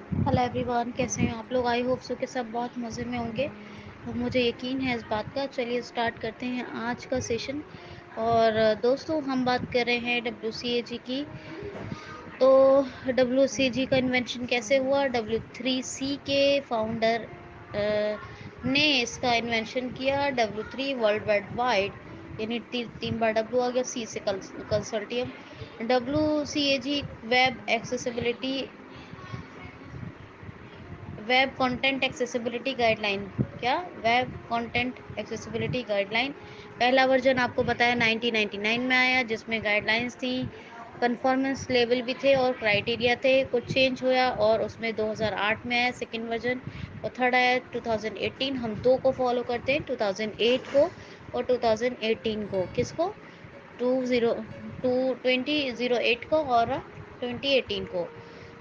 Hello everyone, कैसे हैं आप लोग। आई होप सो कि सब बहुत मज़े में होंगे। मुझे यकीन है इस बात का। चलिए स्टार्ट करते हैं आज का सेशन। और दोस्तों, हम बात कर रहे हैं WCAG की। तो WCAG का इन्वेंशन कैसे हुआ। W3C के फाउंडर ने इसका इन्वेंशन किया। W3 वर्ल्ड वाइड, यानी तीन बार W आ गया, C से consortium. WCAG web accessibility, web content accessibility guideline. क्या? Web content accessibility guideline. पहला वर्जन आपको बताया 1999 में आया, जिसमें गाइडलाइंस थी, कन्फॉर्मेंस लेवल भी थे और क्राइटेरिया थे। कुछ चेंज हुआ और उसमें 2008 में आया सेकेंड वर्जन, और थर्ड आया 2018। हम दो को फॉलो करते हैं, 2008 को और 2018 को। किसको? 2008 को और 2018 को।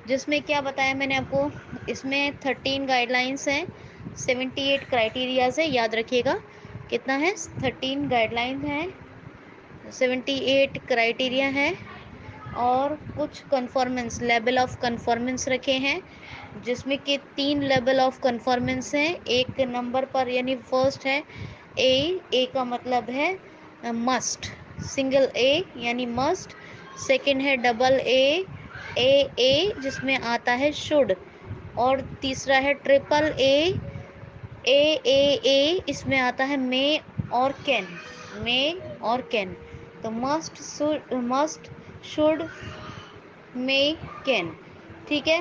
जिसमें क्या बताया मैंने आपको, इसमें 13 गाइडलाइंस हैं, 78 क्राइटेरियाज है। याद रखिएगा कितना है, 13 गाइडलाइन हैं, 78 क्राइटेरिया हैं, और कुछ कन्फॉर्मेंस, लेवल ऑफ कन्फॉर्मेंस रखे हैं, जिसमें कि 3 लेवल ऑफ कन्फॉर्मेंस हैं एक नंबर पर। यानी फर्स्ट है ए का मतलब है मस्ट, सिंगल ए यानी मस्ट। सेकंड है डबल ए जिसमें आता है शुड। और तीसरा है ट्रिपल ए इसमें आता है मे और कैन, मे और कैन। तो मस्ट, शुड, मे, कैन। ठीक है।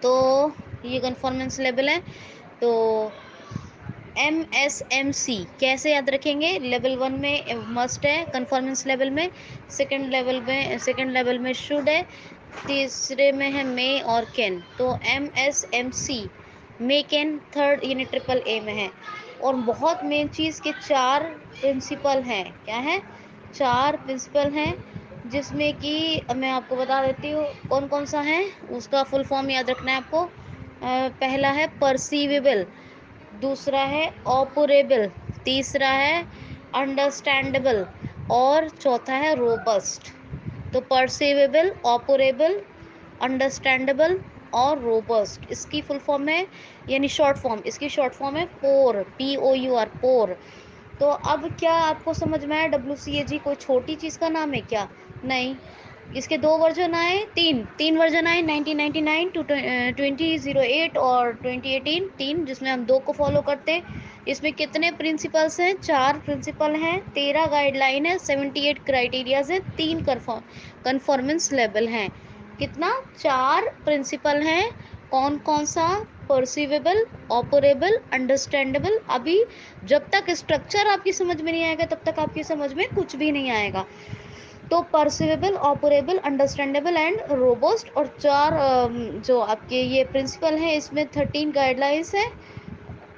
तो ये कन्फॉर्मेंस लेवल है। तो MSMC कैसे याद रखेंगे? लेवल 1 में मस्ट है कन्फॉर्मेंस लेवल में, सेकंड लेवल में शुड है, तीसरे में है मे और कैन। तो MSMC, मे कैन थर्ड यानी ट्रिपल ए में है। और बहुत मेन चीज़ के 4 प्रिंसिपल हैं। क्या है? 4 प्रिंसिपल हैं, जिसमें कि मैं आपको बता देती हूँ कौन कौन सा है। उसका फुल फॉर्म याद रखना है आपको। पहला है परसीवेबल, दूसरा है ऑपरेबल, तीसरा है अंडरस्टैंडेबल, और चौथा है रोबस्ट। तो परसीवेबल, ऑपरेबल, अंडरस्टैंडेबल और रोबस्ट, इसकी फुल फॉर्म है, यानी शॉर्ट फॉर्म, इसकी शॉर्ट फॉर्म है पोर, POUR, पोर। तो अब क्या आपको समझ में आया? WCAG कोई छोटी चीज़ का नाम है क्या? नहीं। इसके 2 वर्जन आए, तीन वर्जन आए, 1999 टू 2008 और 2018, तीन, जिसमें हम 2 को फॉलो करते हैं। इसमें कितने प्रिंसिपल्स हैं? 4 प्रिंसिपल हैं, 13 गाइडलाइन है, 78 क्राइटेरियाज है, 3 कन्फॉर्मेंस लेवल हैं। कितना? 4 प्रिंसिपल हैं। कौन कौन सा? परसीवेबल, ऑपरेबल, अंडरस्टैंडेबल। अभी जब तक स्ट्रक्चर आपकी समझ में नहीं आएगा, तब तक आपकी समझ में कुछ भी नहीं आएगा। तो परसिवेबल, ऑपरेबल, अंडरस्टैंडेबल एंड रोबस्ट। और 4 जो आपके ये प्रिंसिपल हैं, इसमें 13 गाइडलाइंस है।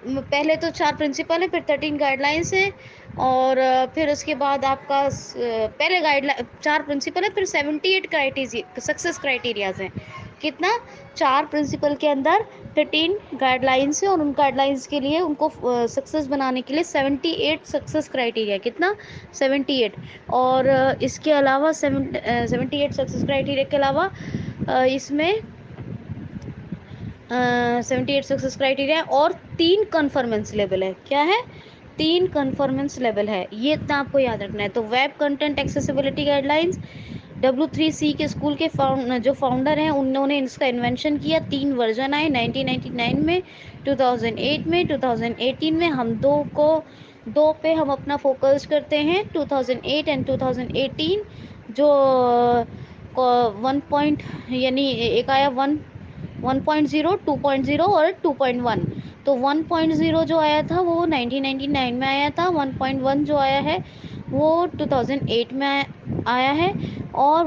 पहले तो 4 प्रिंसिपल है, फिर 13 गाइडलाइंस है, और फिर उसके बाद आपका पहले गाइडलाइन 4 प्रिंसिपल है, फिर 78 क्राइटेरिया, सक्सेस क्राइटेरियाज हैं। कितना? 4 प्रिंसिपल के अंदर 13 गाइडलाइंस है, और उन गाइडलाइंस के लिए उनको सक्सेस बनाने के लिए 78 सक्सेस क्राइटेरिया। कितना? 78। और इसके अलावा 78 सक्सेस क्राइटेरिया के अलावा इसमें 78 सक्सेस क्राइटेरिया और 3 कन्फर्मेंस लेवल है। क्या है? 3 कन्फर्मेंस लेवल है। ये इतना आपको याद रखना है। तो web content accessibility guidelines, W3C के स्कूल के जो फाउंडर हैं, उन्होंने इसका इन्वेंशन किया। 3 वर्जन आए, 1999 में, 2008 में, 2018 में। हम दो पे हम अपना फोकस करते हैं, 2008 एंड 2018। जो 1 पॉइंट, यानी एक आया 1.0, 2.0 और 2.1। तो 1.0 जो आया था वो 1999 में आया था, 1.1 जो आया है वो 2008 में आया है, और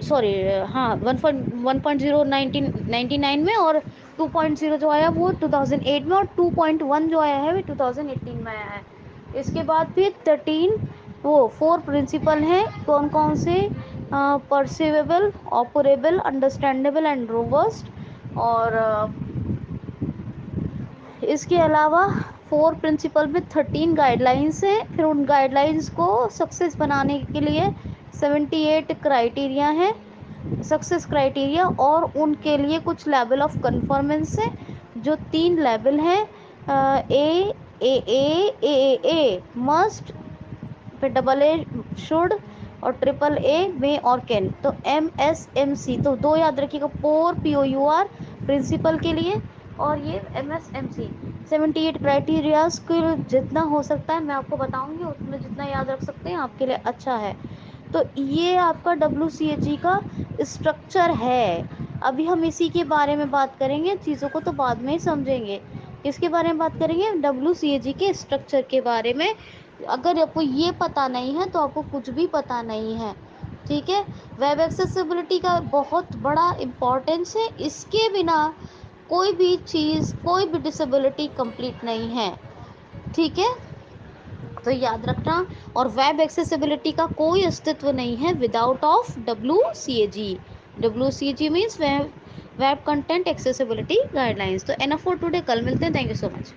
सॉरी, हाँ, 1.0 1999 में, और 2.0 जो आया वो 2008 में, और 2.1 जो आया है वो 2018 में आया है। इसके बाद फिर 13 वो 4 प्रिंसिपल हैं। कौन कौन से? परसिवेबल, ऑपरेबल, अंडरस्टैंडेबल एंड रोबस्ट। और इसके अलावा 4 प्रिंसिपल में 13 गाइडलाइंस है। फिर उन गाइडलाइंस को सक्सेस बनाने के लिए 78 क्राइटेरिया हैं। सक्सेस क्राइटेरिया और उनके लिए कुछ लेवल ऑफ कन्फर्मेंस है, जो 3 लेवल हैं, ए मस्ट, फिर डबल ए शुड, और ट्रिपल ए मे और कैन। तो एम एस एम सी तो 2 याद रखिएगा, पोर POUR प्रिंसिपल के लिए, और ये MSMC 78 क्राइटेरियाज के जितना हो सकता है मैं आपको बताऊंगी, उसमें जितना याद रख सकते हैं आपके लिए अच्छा है। तो ये आपका WCAG का स्ट्रक्चर है। अभी हम इसी के बारे में बात करेंगे, चीज़ों को तो बाद में ही समझेंगे। किसके बारे में बात करेंगे? WCAG के स्ट्रक्चर के बारे में। अगर आपको ये पता नहीं है तो आपको कुछ भी पता नहीं है, ठीक है। वेब एक्सेसिबिलिटी का बहुत बड़ा इम्पोर्टेंस है, इसके बिना कोई भी चीज़, कोई भी डिसेबिलिटी कंप्लीट नहीं है, ठीक है। तो याद रखना, और वेब एक्सेसिबिलिटी का कोई अस्तित्व नहीं है without of WCAG। WCAG means web content accessibility guidelines. तो एनफ फॉर टुडे, कल मिलते हैं। Thank you so much.